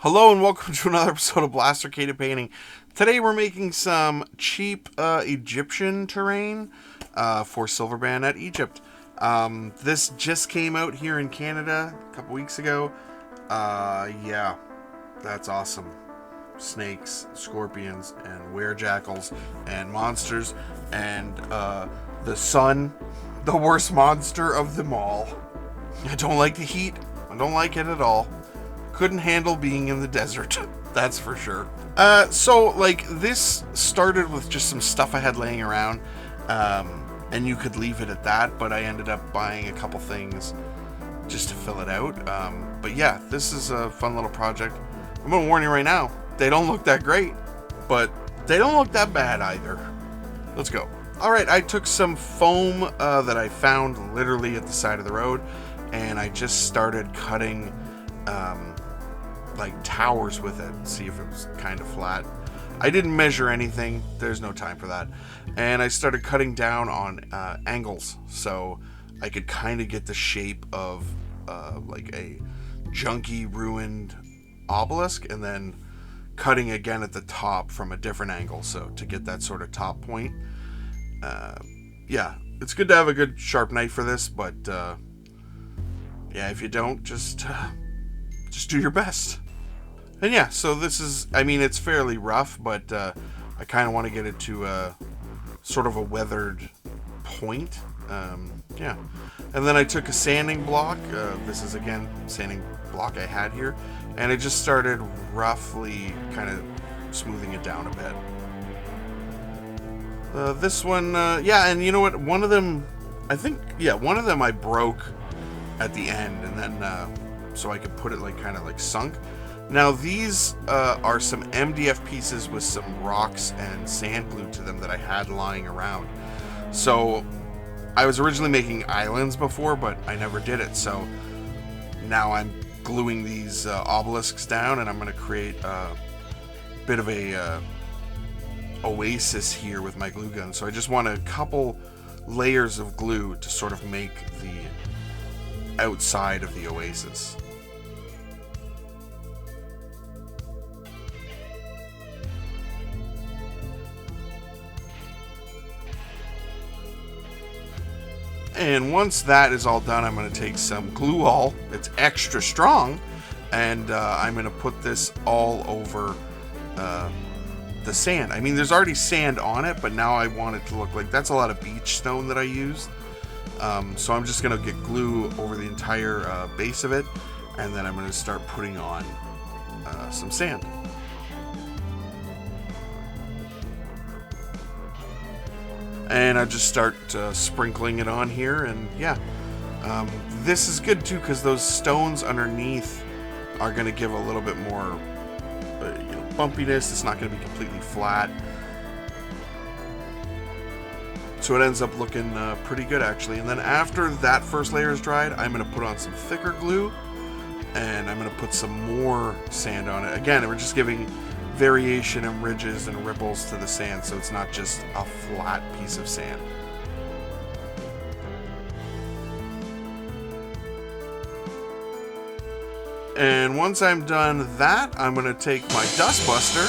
Hello and welcome to another episode of Blastercated Painting. Today we're making some cheap Egyptian terrain for Silver Bayonet Egypt. This just came out here in Canada a couple weeks ago. Yeah, that's awesome. Snakes, scorpions, and werejackals, and monsters, and the sun, the worst monster of them all. I don't like the heat. I don't like it at all. Couldn't handle being in the desert, that's for sure. So this started with just some stuff I had laying around, and you could leave it at that, but I ended up buying a couple things just to fill it out. But yeah, this is a fun little project. I'm gonna warn you right now, they don't look that great, but they don't look that bad either. Let's go. Alright, I took some foam that I found literally at the side of the road, and I just started cutting like towers with it, see if it was kind of flat. I didn't measure anything, there's no time for that. And I started cutting down on angles so I could kind of get the shape of like a junky ruined obelisk, and then cutting again at the top from a different angle, so to get that sort of top point. Yeah, it's good to have a good sharp knife for this, but yeah, if you don't, just do your best. And yeah, so this is, I mean, it's fairly rough, but I kind of want to get it to sort of a weathered point. Yeah. And then I took a sanding block. This is, again, sanding block I had here. And I just started roughly kind of smoothing it down a bit. This one, yeah, and you know what? One of them, I think, yeah, one of them I broke at the end, and then so I could put it like kind of like sunk. Now these are some MDF pieces with some rocks and sand glued to them that I had lying around. So I was originally making islands before, but I never did it. So now I'm gluing these obelisks down, and I'm going to create a bit of a oasis here with my glue gun. So I just want a couple layers of glue to sort of make the outside of the oasis. And once that is all done, I'm going to take some glue all. It's extra strong, and I'm going to put this all over the sand. I mean, there's already sand on it, but now I want it to look like, that's a lot of beach stone that I used. So I'm just going to get glue over the entire base of it, and then I'm going to start putting on some sand. And I just start sprinkling it on here, and yeah, this is good too because those stones underneath are going to give a little bit more bumpiness. It's not going to be completely flat, so it ends up looking pretty good actually. And then after that first layer is dried, I'm going to put on some thicker glue, and I'm going to put some more sand on it. Again, we're just giving variation and ridges and ripples to the sand, so it's not just a flat piece of sand. And once I'm done that, I'm going to take my dust buster,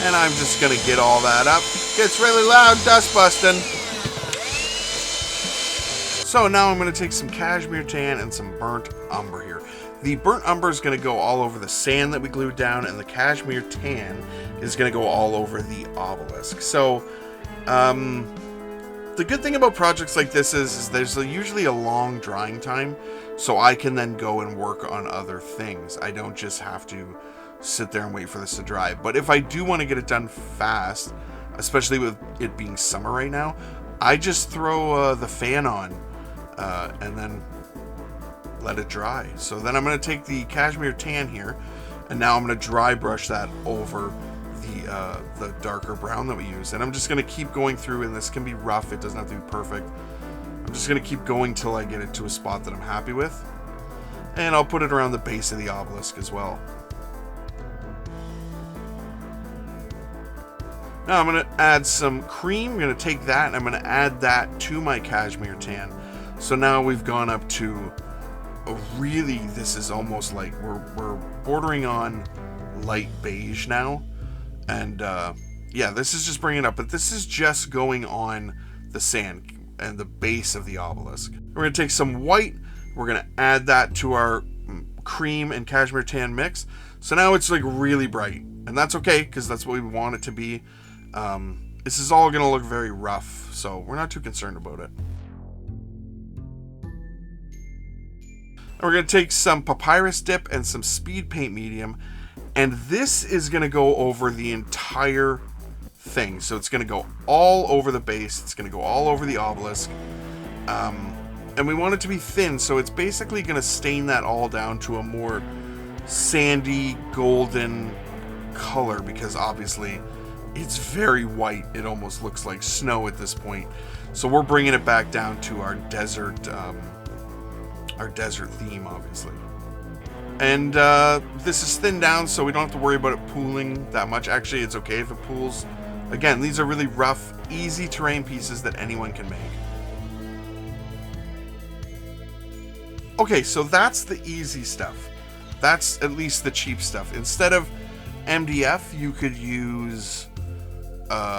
and I'm just going to get all that up. Gets really loud dust busting. So now I'm going to take some cashmere tan and some burnt umber here. The burnt umber is going to go all over the sand that we glued down, and the cashmere tan is going to go all over the obelisk. So, the good thing about projects like this is there's usually a long drying time, so I can then go and work on other things. I don't just have to sit there and wait for this to dry. But if I do want to get it done fast, especially with it being summer right now, I just throw the fan on and then let it dry. So then I'm going to take the cashmere tan here, and now I'm going to dry brush that over the darker brown that we used. And I'm just going to keep going through, and this can be rough, it doesn't have to be perfect. I'm just going to keep going till I get it to a spot that I'm happy with, and I'll put it around the base of the obelisk as well. Now I'm going to add some cream. I'm going to take that and I'm going to add that to my cashmere tan. So now we've gone up to really, this is almost like we're bordering on light beige now. And yeah, this is just bringing it up, but this is just going on the sand and the base of the obelisk. We're going to take some white, we're going to add that to our cream and cashmere tan mix. So now it's like really bright, and that's okay because that's what we want it to be. This is all going to look very rough, so we're not too concerned about it. And we're going to take some papyrus dip and some speed paint medium, and this is going to go over the entire thing. So it's going to go all over the base, it's going to go all over the obelisk, and we want it to be thin, so it's basically going to stain that all down to a more sandy golden color, because obviously it's very white. It almost looks like snow at this point. So we're bringing it back down to our desert theme, obviously. And this is thinned down, so we don't have to worry about it pooling that much. Actually, it's okay if it pools. Again, these are really rough, easy terrain pieces that anyone can make. Okay, so that's the easy stuff. That's at least the cheap stuff. Instead of MDF, you could use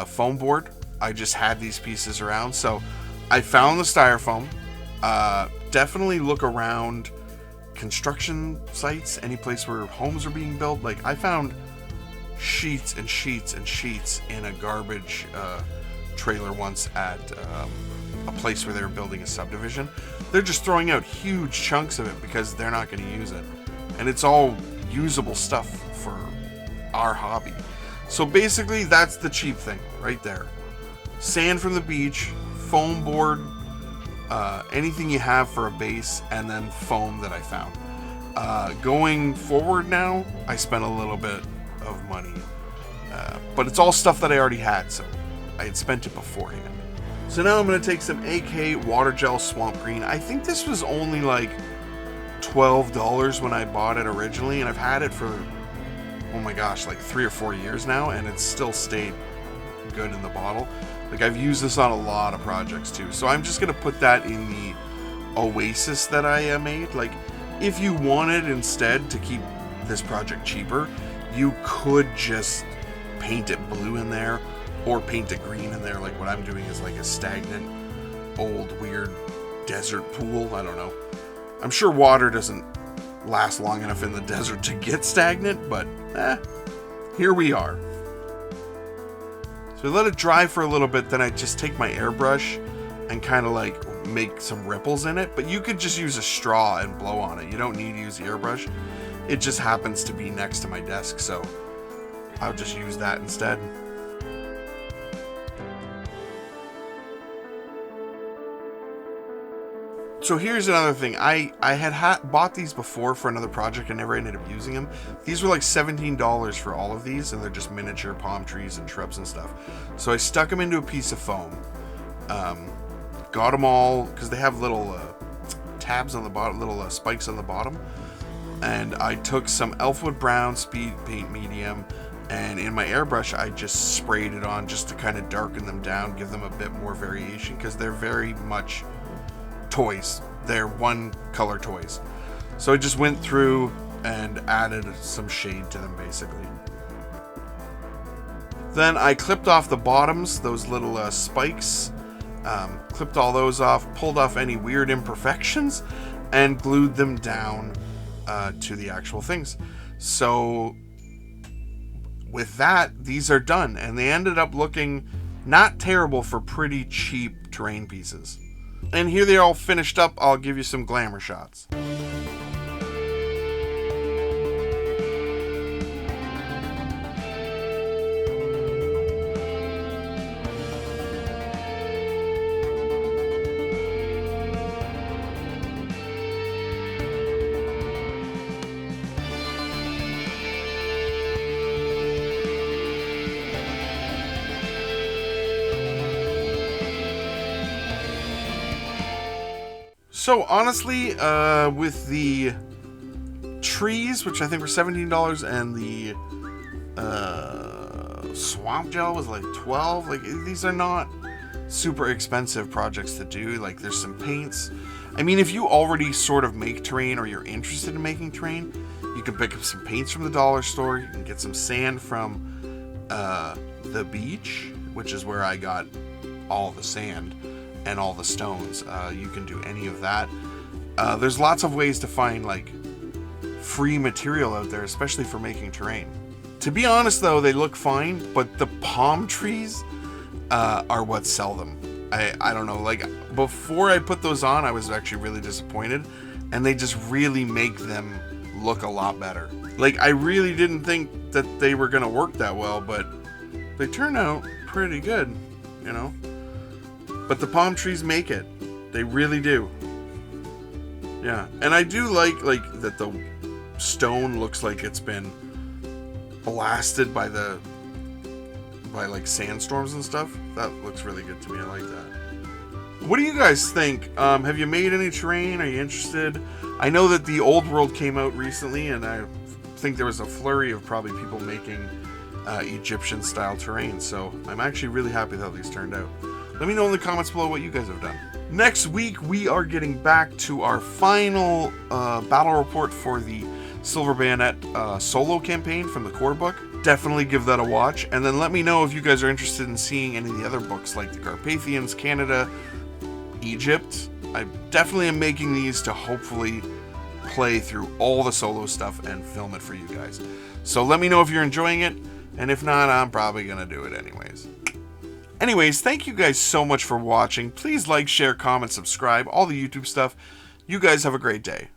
foam board. I just had these pieces around, so I found the styrofoam. Definitely look around construction sites, any place where homes are being built. Like, I found sheets and sheets and sheets in a garbage trailer once at a place where they were building a subdivision. They're just throwing out huge chunks of it because they're not going to use it, and it's all usable stuff for our hobby. So basically that's the cheap thing right there. Sand from the beach, foam board, anything you have for a base, and then foam that I found. Going forward now, I spent a little bit of money, but it's all stuff that I already had, so I had spent it beforehand. So now I'm going to take some AK Water Gel Swamp Green. I think this was only like $12 when I bought it originally, and I've had it for, oh my gosh, like 3 or 4 years now, and it's still stayed good in the bottle. Like, I've used this on a lot of projects too. So I'm just going to put that in the Oasis that I made. Like, if you wanted instead to keep this project cheaper, you could just paint it blue in there or paint it green in there. Like, what I'm doing is like a stagnant, old, weird desert pool. I don't know. I'm sure water doesn't last long enough in the desert to get stagnant, but here we are. So I let it dry for a little bit, then I just take my airbrush and kind of like make some ripples in it. But you could just use a straw and blow on it. You don't need to use the airbrush. It just happens to be next to my desk, so I'll just use that instead. So here's another thing. I had bought these before for another project. I never ended up using them. These were like $17 for all of these, and they're just miniature palm trees and shrubs and stuff. So I stuck them into a piece of foam. Got them all, because they have little tabs on the bottom, little spikes on the bottom. And I took some Elfwood Brown Speed Paint Medium, and in my airbrush I just sprayed it on just to kind of darken them down, give them a bit more variation, because they're very much toys. They're one color toys. So I just went through and added some shade to them, basically. Then I clipped off the bottoms, those little spikes, clipped all those off, pulled off any weird imperfections, and glued them down to the actual things. So with that, these are done, and they ended up looking not terrible for pretty cheap terrain pieces. And here they're all finished up. I'll give you some glamour shots. So honestly, with the trees, which I think were $17, and the swamp gel was like $12, like these are not super expensive projects to do. Like, there's some paints. I mean, if you already sort of make terrain or you're interested in making terrain, You can pick up some paints from the dollar store. You can get some sand from the beach, which is where I got all the sand and all the stones. You can do any of that. There's lots of ways to find like free material out there, especially for making terrain. To be honest though, they look fine, but the palm trees are what sell them. I don't know, like before I put those on, I was actually really disappointed, and they just really make them look a lot better. Like I really didn't think that they were gonna work that well, but they turn out pretty good, you know. But the palm trees make it. They really do. Yeah, and I do like that the stone looks like it's been blasted by like sandstorms and stuff. That looks really good to me. I like that. What do you guys think? Have you made any terrain? Are you interested? I know that the Old World came out recently, and I think there was a flurry of probably people making Egyptian style terrain, so I'm actually really happy how these turned out. Let me know in the comments below what you guys have done. Next week we are getting back to our final battle report for the Silver Bayonet solo campaign from the core book. Definitely give that a watch, and then let me know if you guys are interested in seeing any of the other books like the Carpathians, Canada, Egypt. I definitely am making these to hopefully play through all the solo stuff and film it for you guys. So let me know if you're enjoying it, and if not, I'm probably gonna do it anyways. Anyways, thank you guys so much for watching. Please like, share, comment, subscribe, all the YouTube stuff. You guys have a great day.